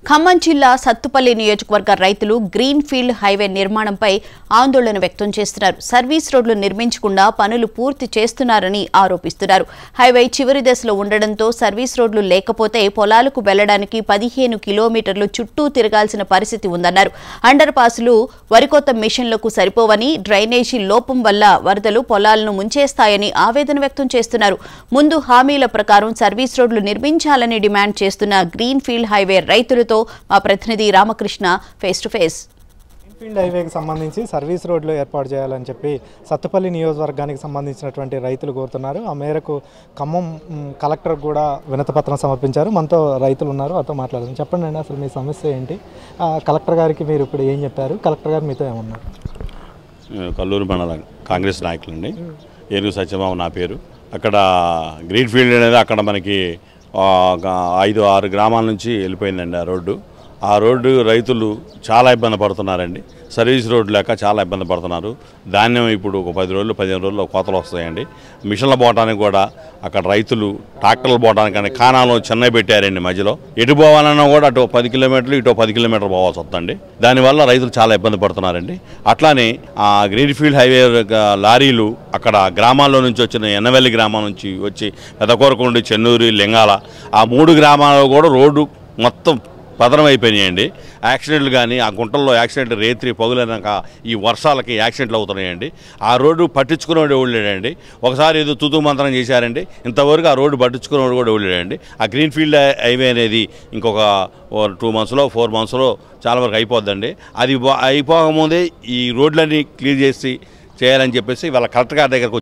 ఖమ్మం జిల్లా సత్తుపల్లి నియోజకవర్గ రైతులు గ్రీన్ ఫీల్డ్ హైవే నిర్మాణంపై ఆందోళన వ్యక్తం చేస్తున్నారు. సర్వీస్ రోడ్లు నిర్మించకుండా పనులు పూర్తి చేస్తున్నారని ఆరోపిస్తున్నారు. హైవే చివరి దశలో ఉండడంతో సర్వీస్ రోడ్లు లేకపోతే పొలాలకు వెళ్లడానికి 15 కిలోమీటర్లు చుట్టూ తిరగాల్సిన పరిస్థితి ఉందన్నారు. అండర్ పాసులు వరికోత మిషన్లకు సరిపోవని, డ్రైనేజీ లోపం వల్ల వరదలు పొలాలను ముంచేస్తాయని ఆవేదన వ్యక్తం చేస్తున్నారు. ముందు హామీల ప్రకారం సర్వీస్ రోడ్లు నిర్మించాలని డిమాండ్ చేస్తున్న గ్రీన్ ఫీల్డ్ హైవే రైతులతో మా ప్రతినిధి Ramakrishna face to face. Greenfield హైవేకి సంబంధించి సర్వీస్ రోడ్లు ఏర్పాటు చేయాలని చెప్పి సత్తుపల్లి నియోజకవర్గానికి సంబంధించినటువంటి రైతులు కోరుతున్నారు. ఆ మేరకు ఖమ్మం కలెక్టర్ కూడా వినతిపత్రం సమర్పించారు. మనతో రైతులు ఉన్నారు, అతో మాట్లాడదాం. చెప్పండి అండి, అసలు మీ సమస్య ఏంటి? కలెక్టర్ గారికి మీరు ఇప్పుడు ఏం చెప్పారు? కలెక్టర్ గారు మీతో ఏమన్నారు? కల్లూరు మండల కాంగ్రెస్ నాయకులండి. ఏనుగు సత్యబాబు నా పేరు. అక్కడ గ్రీన్ఫీల్డ్ అనేది అక్కడ మనకి 5-6 గ్రామాల నుంచి వెళ్ళిపోయిందండి ఆ రోడ్డు రైతులు చాలా ఇబ్బంది పడుతున్నారండి. సర్వీస్ రోడ్డు లేక చాలా ఇబ్బంది పడుతున్నారు. ధాన్యం ఇప్పుడు ఒక 10 రోజులు 15 రోజుల్లో కోతలు వస్తాయండి. మిషన్లు పోవడానికి కూడా అక్కడ రైతులు ట్రాక్టర్లు పోవడానికి కానాలు చెన్నై పెట్టారండి. మధ్యలో ఎటు పోవాలన్నా కూడా అటు 10 కిలోమీటర్లు ఇటు 10 కిలోమీటర్లు పోవాల్సి వస్తుందండి. దానివల్ల రైతులు చాలా ఇబ్బంది పడుతున్నారండి. అట్లానే ఆ గ్రీన్ఫీల్డ్ హైవే లారీలు అక్కడ గ్రామాల్లో నుంచి వచ్చిన ఎన్నవెల్లి గ్రామం నుంచి వచ్చి పెదకొరకొండ, చెన్నూరు, లింగాల ఆ 3 గ్రామాల్లో కూడా రోడ్డు మొత్తం పతనం అయిపోయినాయండి. యాక్సిడెంట్లు కానీ ఆ గుంటల్లో యాక్సిడెంట్లు రేత్రి పగులైనాక ఈ వర్షాలకి యాక్సిడెంట్లు అవుతున్నాయండి. ఆ రోడ్డు పట్టించుకునేవాడు ఎవరు లేడండి. ఒకసారి ఏదో తుతు మంత్రం చేశారండి, ఇంతవరకు ఆ రోడ్డు పట్టించుకునేవాడు కూడా ఎవరు లేడండి. ఆ గ్రీన్ఫీల్డ్ హైవే అనేది ఇంకొక 2 మంత్స్లో 4 మంత్స్లో చాలా వరకు అయిపోద్దండి. అది అయిపోకముందే ఈ రోడ్లన్నీ క్లియర్ చేయాలని చెప్పేసి వాళ్ళ కలెక్టర్ గారి దగ్గరకు